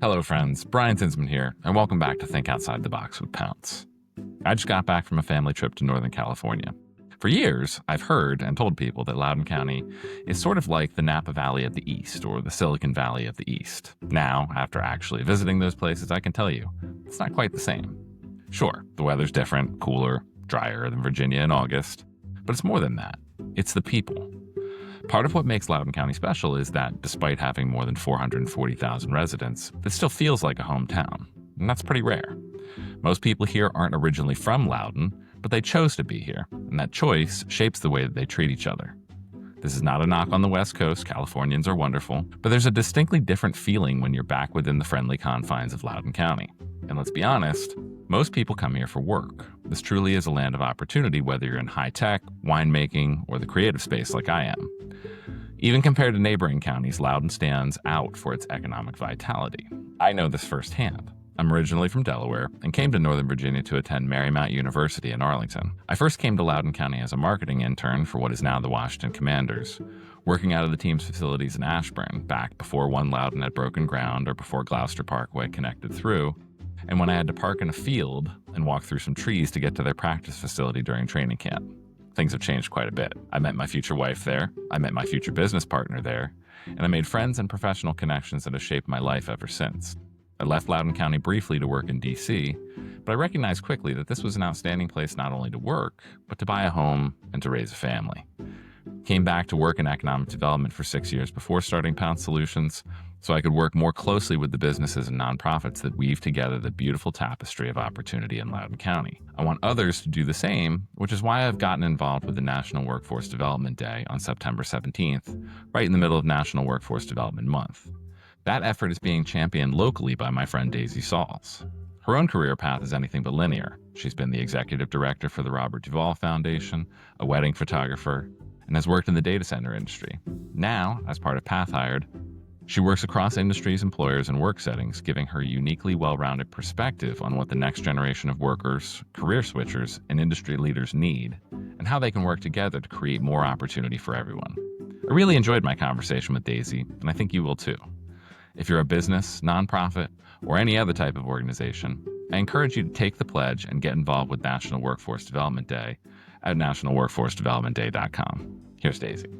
Hello friends, Brian Tinsman here, and welcome back to Think Outside the Box with Pounce. I just got back from a family trip to Northern California. For years, I've heard and told people that Loudoun County is sort of like the Napa Valley of the East or the Silicon Valley of the East. Now, after actually visiting those places, I can tell you, it's not quite the same. Sure, the weather's different, cooler, drier than Virginia in August, but it's more than that. It's the people. Part of what makes Loudoun County special is that despite having more than 440,000 residents, it still feels like a hometown, and that's pretty rare. Most people here aren't originally from Loudoun, but they chose to be here, and that choice shapes the way that they treat each other. This is not a knock on the West Coast, Californians are wonderful, but there's a distinctly different feeling when you're back within the friendly confines of Loudoun County. And let's be honest, most people come here for work. This truly is a land of opportunity, whether you're in high tech, winemaking, or the creative space like I am. Even compared to neighboring counties, Loudoun stands out for its economic vitality. I know this firsthand. I'm originally from Delaware and came to Northern Virginia to attend Marymount University in Arlington. I first came to Loudoun County as a marketing intern for what is now the Washington Commanders, working out of the team's facilities in Ashburn, back before One Loudoun had broken ground or before Gloucester Parkway connected through, and when I had to park in a field and walk through some trees to get to their practice facility during training camp. Things have changed quite a bit. I met my future wife there, I met my future business partner there, and I made friends and professional connections that have shaped my life ever since. I left Loudoun County briefly to work in D.C., but I recognized quickly that this was an outstanding place not only to work, but to buy a home and to raise a family. Came back to work in economic development for 6 years before starting POUNCE Solutions, so I could work more closely with the businesses and nonprofits that weave together the beautiful tapestry of opportunity in Loudoun County. I want others to do the same, which is why I've gotten involved with the National Workforce Development Day on September 17th, right in the middle of National Workforce Development Month. That effort is being championed locally by my friend Daisy Saulls. Her own career path is anything but linear. She's been the executive director for the Robert Duvall Foundation, a wedding photographer, and has worked in the data center industry. Now, as part of PATHIRED, she works across industries, employers, and work settings, giving her uniquely well-rounded perspective on what the next generation of workers, career switchers, and industry leaders need, and how they can work together to create more opportunity for everyone. I really enjoyed my conversation with Daisy, and I think you will too. If you're a business, nonprofit, or any other type of organization, I encourage you to take the pledge and get involved with National Workforce Development Day at nationalworkforcedevelopmentday.com. Here's Daisy.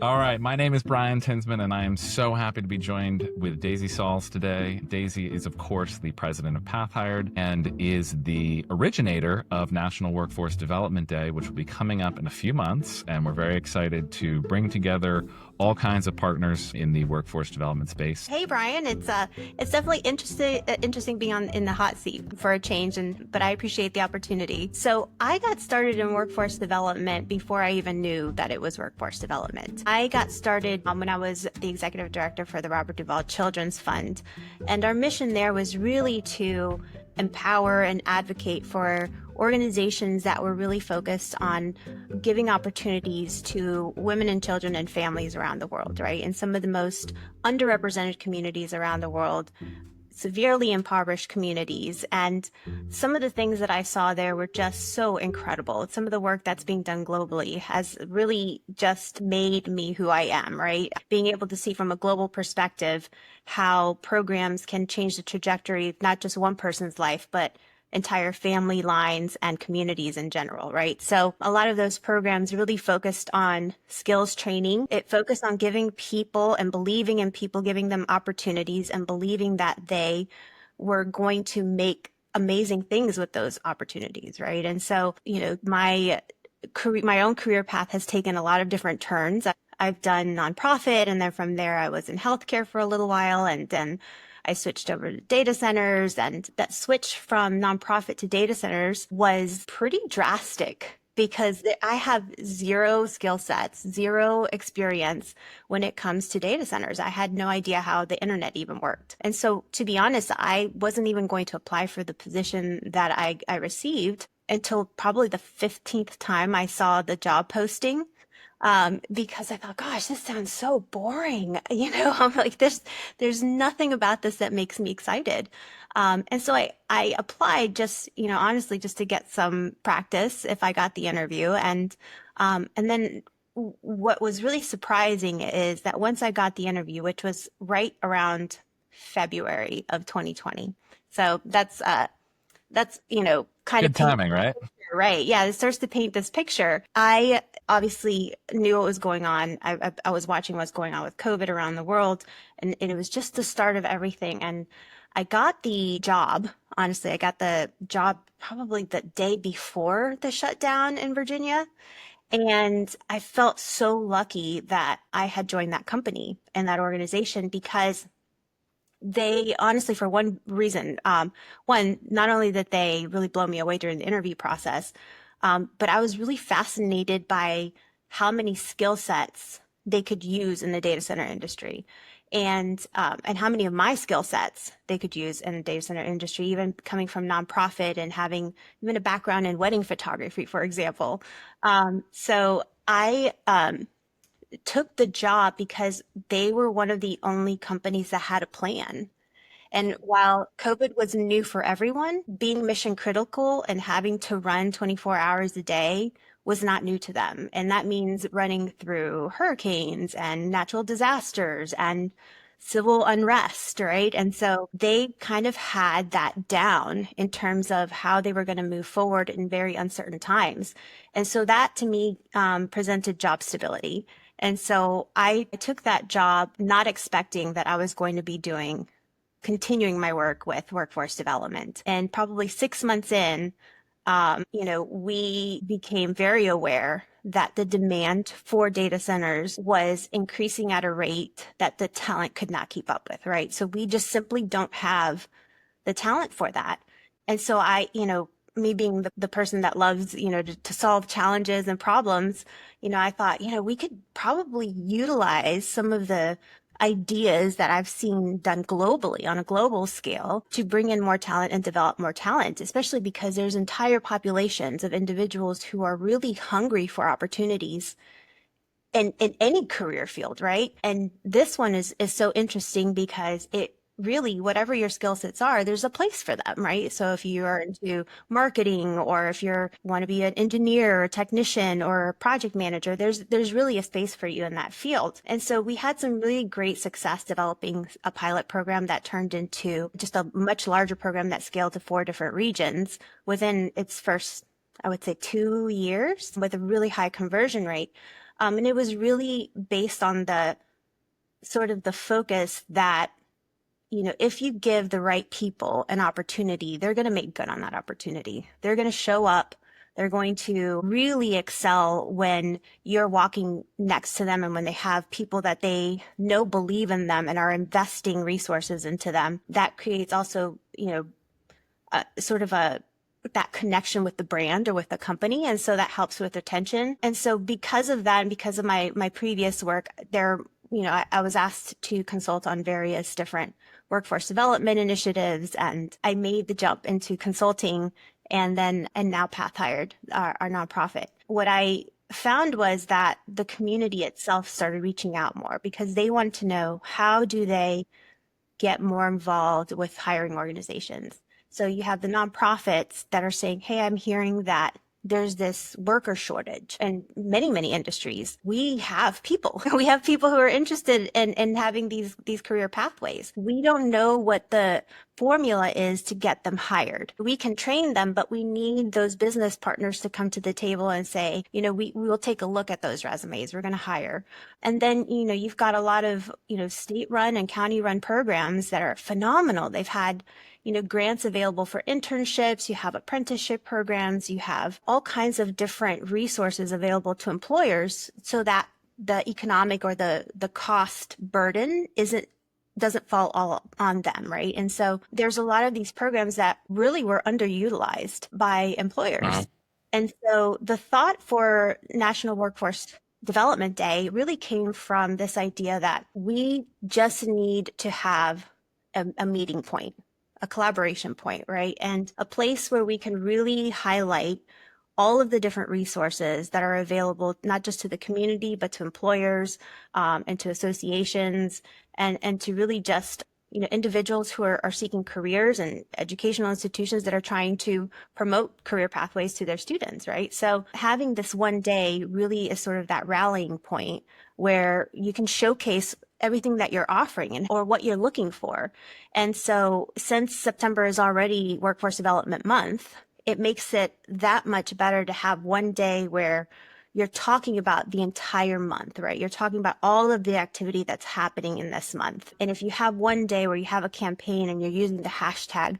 All right, my name is Brian Tinsman, and I am so happy to be joined with Daisy Saulls today. Daisy is, of course, the president of PATHIRED and is the originator of National Workforce Development Day, which will be coming up in a few months, and we're very excited to bring together all kinds of partners in the workforce development space. Hey, Brian, it's definitely interesting being in the hot seat for a change, but I appreciate the opportunity. So I got started in workforce development before I even knew that it was workforce development. I got started when I was the executive director for the Robert Duvall Children's Fund, and our mission there was really to empower and advocate for organizations that were really focused on giving opportunities to women and children and families around the world, right? In some of the most underrepresented communities around the world, severely impoverished communities. And some of the things that I saw there were just so incredible. Some of the work that's being done globally has really just made me who I am, right? Being able to see from a global perspective how programs can change the trajectory of not just one person's life, but entire family lines and communities in general, right? So a lot of those programs really focused on skills training. It focused on giving people and believing in people, giving them opportunities and believing that they were going to make amazing things with those opportunities, right? And so, my own career path has taken a lot of different turns. I've done nonprofit, and then from there I was in healthcare for a little while, and then I switched over to data centers, and that switch from nonprofit to data centers was pretty drastic because I have zero skill sets, zero experience when it comes to data centers. I had no idea how the internet even worked. And so, to be honest, I wasn't even going to apply for the position that I received until probably the 15th time I saw the job posting. Because I thought, gosh, this sounds so boring. I'm like, there's nothing about this that makes me excited. And so I applied just, honestly, just to get some practice if I got the interview. And then what was really surprising is that once I got the interview, which was right around February of 2020. So that's, kind of Good timing, right? right. Yeah, it starts to paint this picture. I obviously knew what was going on. I was watching what's going on with COVID around the world, and it was just the start of everything. And I got the job, honestly, I got the job probably the day before the shutdown in Virginia. And I felt so lucky that I had joined that company and that organization because they honestly, for one reason, one, not only that they really blow me away during the interview process, but I was really fascinated by how many skill sets they could use in the data center industry, and how many of my skill sets they could use in the data center industry, even coming from nonprofit and having even a background in wedding photography, for example. So I took the job because they were one of the only companies that had a plan. And while COVID was new for everyone, being mission critical and having to run 24 hours a day was not new to them. And that means running through hurricanes and natural disasters and civil unrest, right? And so they kind of had that down in terms of how they were going to move forward in very uncertain times. And so that to me presented job stability. And so I took that job not expecting that I was going to be continuing my work with workforce development. And probably 6 months in, we became very aware that the demand for data centers was increasing at a rate that the talent could not keep up with, right? So we just simply don't have the talent for that. And so me being the person that loves, to solve challenges and problems, I thought, we could probably utilize some of the ideas that I've seen done globally on a global scale to bring in more talent and develop more talent, especially because there's entire populations of individuals who are really hungry for opportunities in any career field, right? And this one is so interesting because it really, whatever your skill sets are, there's a place for them, right? So if you are into marketing, or if you want to be an engineer or a technician or a project manager, there's really a space for you in that field. And so we had some really great success developing a pilot program that turned into just a much larger program that scaled to 4 different regions within its first, I would say, 2 years, with a really high conversion rate. And it was really based on the sort of the focus that, if you give the right people an opportunity, they're going to make good on that opportunity. They're going to show up. They're going to really excel when you're walking next to them and when they have people that they know believe in them and are investing resources into them. That creates also, sort of that connection with the brand or with the company. And so that helps with retention. And so because of that, and because of my previous work there, I was asked to consult on various different workforce development initiatives, and I made the jump into consulting and now PATHIRED, our nonprofit. What I found was that the community itself started reaching out more because they wanted to know, how do they get more involved with hiring organizations? So you have the nonprofits that are saying, hey, I'm hearing that there's this worker shortage in many, many industries. We have people. We have people who are interested in having these career pathways. We don't know what the formula is to get them hired. We can train them, but we need those business partners to come to the table and say, we will take a look at those resumes. We're going to hire. And then, you've got a lot of, state-run and county-run programs that are phenomenal. They've had grants available for internships, you have apprenticeship programs, you have all kinds of different resources available to employers so that the economic or the cost burden doesn't fall all on them, right? And so there's a lot of these programs that really were underutilized by employers. And so the thought for National Workforce Development Day really came from this idea that we just need to have a meeting point, a collaboration point, right? And a place where we can really highlight all of the different resources that are available, not just to the community, but to employers, and to associations, and to really just, individuals who are seeking careers, and educational institutions that are trying to promote career pathways to their students, right? So having this one day really is sort of that rallying point where you can showcase everything that you're offering and or what you're looking for. And so since September is already Workforce Development Month, it makes it that much better to have one day where you're talking about the entire month, right? You're talking about all of the activity that's happening in this month. And if you have one day where you have a campaign and you're using the hashtag,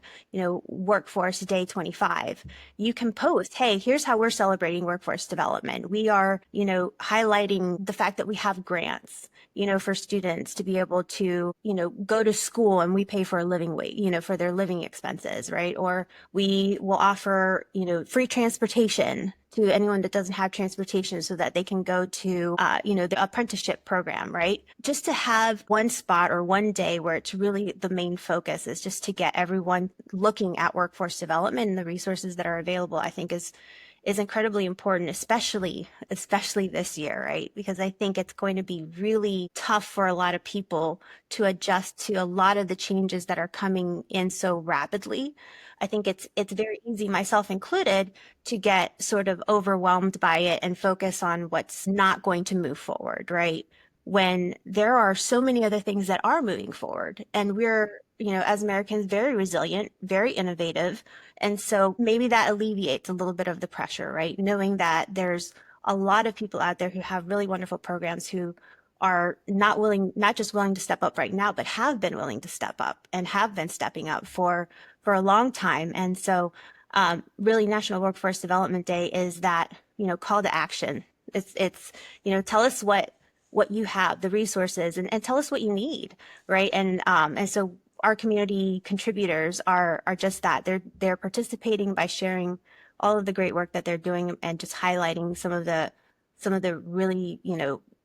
Workforce Day 25, you can post, hey, here's how we're celebrating workforce development. We are, highlighting the fact that we have grants, for students to be able to, go to school and we pay for a living wage, for their living expenses, right? Or we will offer, free transportation to anyone that doesn't have transportation so that they can go to, the apprenticeship program, right? Just to have one spot or one day where it's really the main focus is just to get everyone looking at workforce development and the resources that are available, I think is incredibly important, especially this year, right? Because I think it's going to be really tough for a lot of people to adjust to a lot of the changes that are coming in so rapidly. I think it's very easy, myself included, to get sort of overwhelmed by it and focus on what's not going to move forward, right? When there are so many other things that are moving forward, and we're, as Americans, very resilient, very innovative. And so maybe that alleviates a little bit of the pressure, right? Knowing that there's a lot of people out there who have really wonderful programs who are not just willing to step up right now, but have been willing to step up and have been stepping up for a long time. And so really National Workforce Development Day is that, call to action. It's tell us what you have, the resources, and tell us what you need, right? And so our community contributors are just that. They're participating by sharing all of the great work that they're doing and just highlighting some of the really,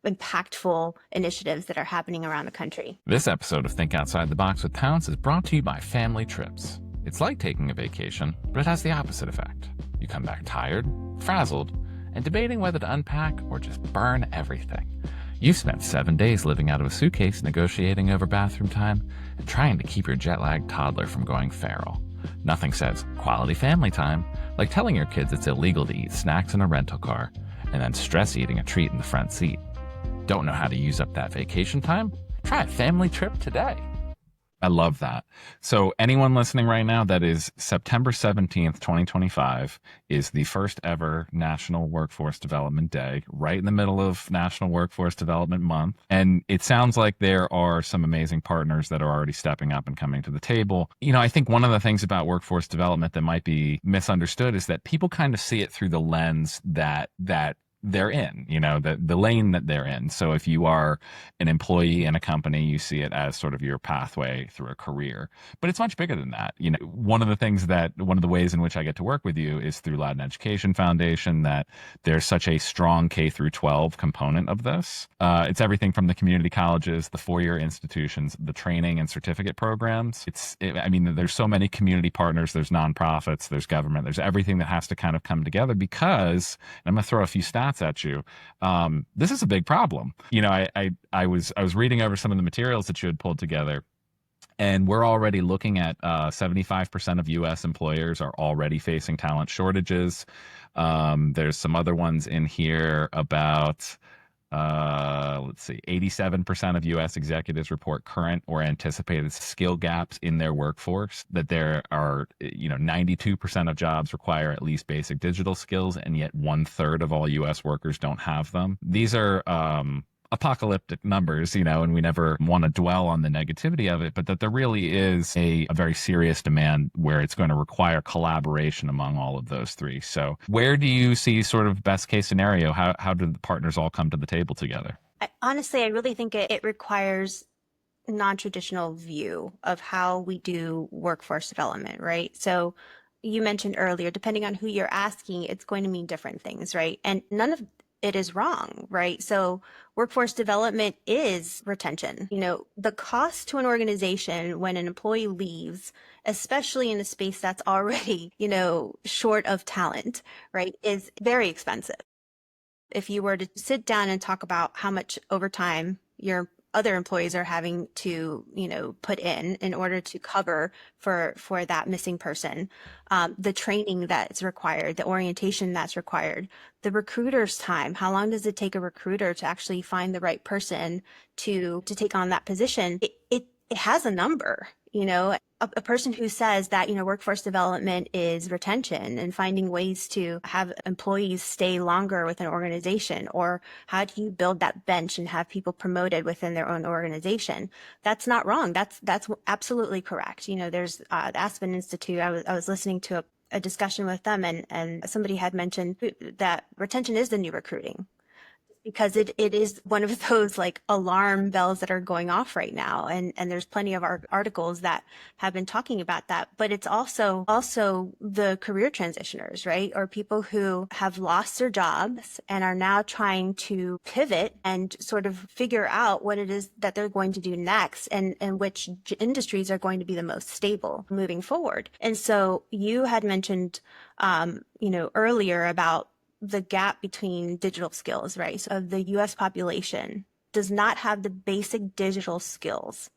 impactful initiatives that are happening around the country. This episode of Think Outside the Box with Pounce is brought to you by Family Trips. It's like taking a vacation, but it has the opposite effect. You come back tired, frazzled, and debating whether to unpack or just burn everything. You've spent 7 days living out of a suitcase, negotiating over bathroom time, and trying to keep your jet-lagged toddler from going feral. Nothing says quality family time like telling your kids it's illegal to eat snacks in a rental car and then stress eating a treat in the front seat. Don't know how to use up that vacation time? Try a family trip today. I love that. So anyone listening right now, that is September 17th, 2025 is the first ever National Workforce Development Day, right in the middle of National Workforce Development Month. And it sounds like there are some amazing partners that are already stepping up and coming to the table. I think one of the things about workforce development that might be misunderstood is that people kind of see it through the lens that they're in, the lane that they're in. So if you are an employee in a company, you see it as sort of your pathway through a career. But it's much bigger than that. One of the ways in which I get to work with you is through Loudoun Education Foundation, that there's such a strong K through 12 component of this. It's everything from the community colleges, the four-year institutions, the training and certificate programs. There's so many community partners, there's nonprofits, there's government, there's everything that has to kind of come together because, and I'm going to throw a few stats at you. This is a big problem. I was reading over some of the materials that you had pulled together, and we're already looking at 75% of U.S. employers are already facing talent shortages. There's some other ones in here about 87% of U.S. executives report current or anticipated skill gaps in their workforce, that there are, 92% of jobs require at least basic digital skills, and yet 1/3 of all U.S. workers don't have them. These are apocalyptic numbers, and we never want to dwell on the negativity of it, but that there really is a very serious demand where it's going to require collaboration among all of those three. So where do you see sort of best case scenario? How do the partners all come to the table together? Honestly, I really think it requires non-traditional view of how we do workforce development, right? So you mentioned earlier, depending on who you're asking, it's going to mean different things, right? And none of it is wrong, right? So workforce development is retention. The cost to an organization when an employee leaves, especially in a space that's already, short of talent, right, is very expensive. If you were to sit down and talk about how much overtime your other employees are having to, put in order to cover for that missing person, the training that's required, the orientation that's required, the recruiter's time. How long does it take a recruiter to actually find the right person to take on that position? It has a number, a person who says that, workforce development is retention and finding ways to have employees stay longer with an organization, or how do you build that bench and have people promoted within their own organization? That's not wrong. That's absolutely correct. There's the Aspen Institute. I was listening to a discussion with them, and somebody had mentioned that retention is the new recruiting, because it is one of those like alarm bells that are going off right now. And there's plenty of articles that have been talking about that, but it's also the career transitioners, right? Or people who have lost their jobs and are now trying to pivot and sort of figure out what it is that they're going to do next, and which industries are going to be the most stable moving forward. And so you had mentioned, earlier about the gap between digital skills, right? So the US population does not have the basic digital skills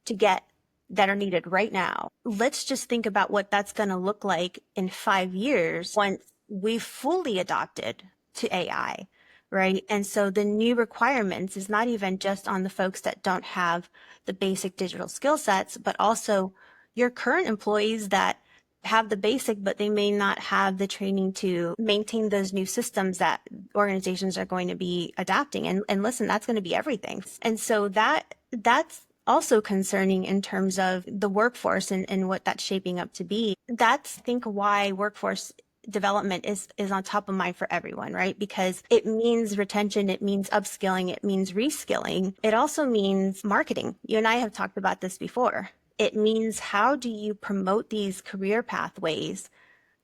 that are needed right now. Let's just think about what that's going to look like in 5 years once we've fully adopted to AI, right? And so the new requirements is not even just on the folks that don't have the basic digital skill sets, but also your current employees that have the basic, but they may not have the training to maintain those new systems that organizations are going to be adapting. And listen, that's going to be everything. And so that's also concerning in terms of the workforce and what that's shaping up to be. That's, I think, why workforce development is on top of mind for everyone, right? Because it means retention, it means upskilling, it means reskilling. It also means marketing. You and I have talked about this before. It means, how do you promote these career pathways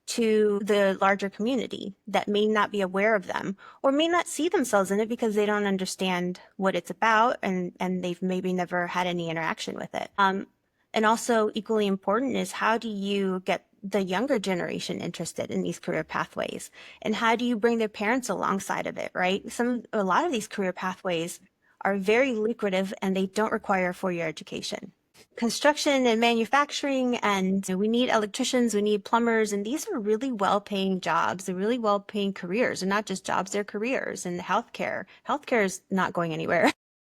to the larger community that may not be aware of them or may not see themselves in it because they don't understand what it's about, and they've maybe never had any interaction with it. And also equally important is, how do you get the younger generation interested in these career pathways, and how do you bring their parents alongside of it, right? A lot of these career pathways are very lucrative and they don't require a 4-year education. Construction and manufacturing, and we need electricians, we need plumbers, and these are really well-paying jobs. They're really well-paying careers. They're not just jobs, they're careers. And healthcare is not going anywhere.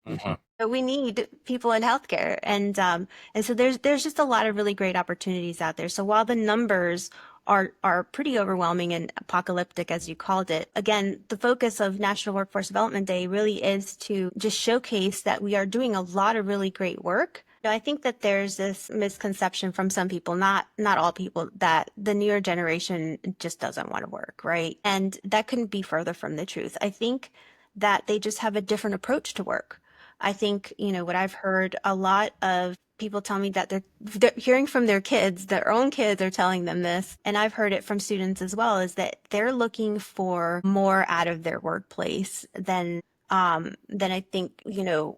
Mm-hmm. But we need people in healthcare, and so there's just a lot of really great opportunities out there. So while the numbers are pretty overwhelming and apocalyptic, as you called it, again, the focus of National Workforce Development Day really is to just showcase that we are doing a lot of really great work. I think that there's this misconception from some people, not all people, that the newer generation just doesn't want to work, right? And that couldn't be further from the truth. I think that they just have a different approach to work. I think, what I've heard a lot of people tell me that they're hearing from their kids, their own kids are telling them this, and I've heard it from students as well, is that they're looking for more out of their workplace than I think,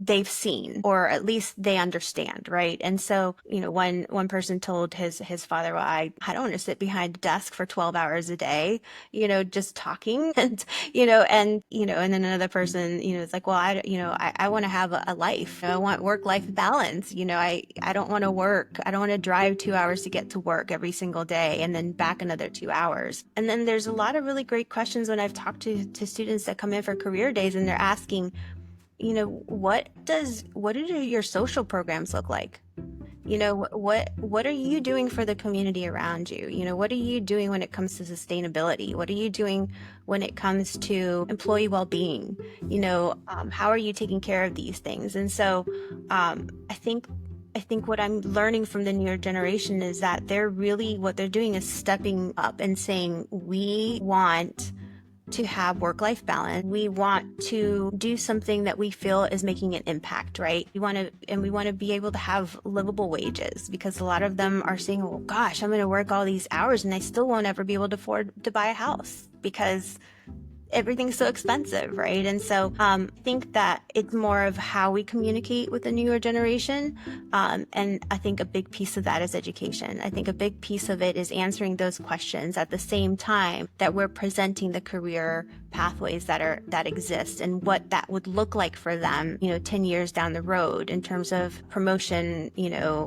they've seen, or at least they understand, right? And so, one person told his father, well, I don't want to sit behind a desk for 12 hours a day, just talking, and then another person, is like, well, I want to have a life. I want work-life balance. I don't want to work. I don't want to drive 2 hours to get to work every single day and then back another 2 hours. And then there's a lot of really great questions when I've talked to students that come in for career days, and they're asking, what do your social programs look like? What are you doing for the community around you? What are you doing when it comes to sustainability? What are you doing when it comes to employee well-being? How are you taking care of these things? And so I think what I'm learning from the newer generation is that what they're doing is stepping up and saying, we want to have work-life balance. We want to do something that we feel is making an impact, right? We want to be able to have livable wages, because a lot of them are saying, well, gosh, I'm going to work all these hours and I still won't ever be able to afford to buy a house because everything's so expensive, right? And so I think that it's more of how we communicate with the newer generation. And I think a big piece of that is education. I think a big piece of it is answering those questions at the same time that we're presenting the career pathways that exist and what that would look like for them, 10 years down the road in terms of promotion,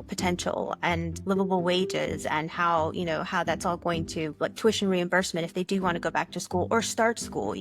potential and livable wages, and how that's all going to, like, tuition reimbursement if they do want to go back to school or start school.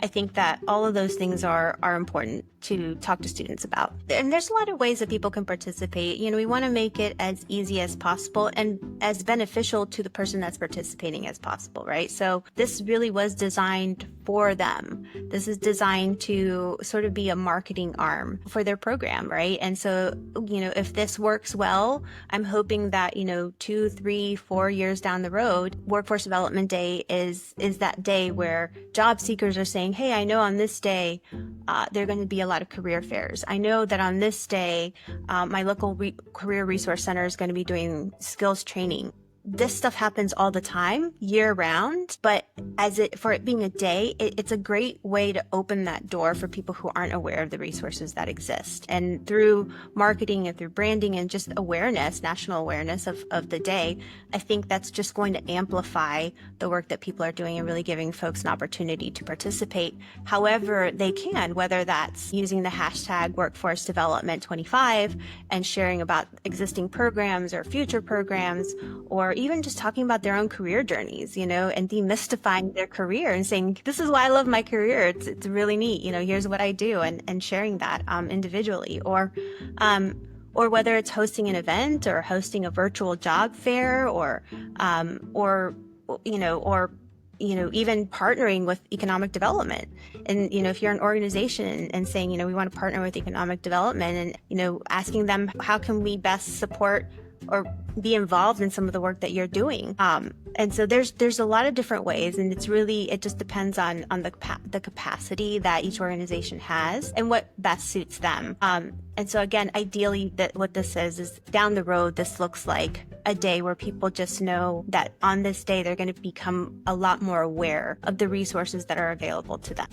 I think that all of those things are important to talk to students about. And there's a lot of ways that people can participate. We want to make it as easy as possible and as beneficial to the person that's participating as possible, right? So this really was designed for them. This is designed to sort of be a marketing arm for their program, right? And so, if this works well, I'm hoping that, 2, 3, 4 years down the road, Workforce Development Day is that day where job seekers are saying, hey, I know on this day, there are going to be a lot of career fairs. I know that on this day, my local career resource center is going to be doing skills training. This stuff happens all the time, year round, but for it being a day, it's a great way to open that door for people who aren't aware of the resources that exist. And through marketing and through branding and just awareness, national awareness of the day, I think that's just going to amplify the work that people are doing and really giving folks an opportunity to participate however they can, whether that's using the hashtag Workforce Development 25 and sharing about existing programs or future programs, or even just talking about their own career journeys, and demystifying their career and saying, this is why I love my career. It's really neat. Here's what I do, and sharing that individually, or whether it's hosting an event or hosting a virtual job fair, or even partnering with economic development. And, if you're an organization and saying, we want to partner with economic development, and, asking them, how can we best support or be involved in some of the work that you're doing. And so there's a lot of different ways, and it just depends on the capacity that each organization has and what best suits them. And so again, ideally, that what this is down the road, this looks like a day where people just know that on this day, they're going to become a lot more aware of the resources that are available to them.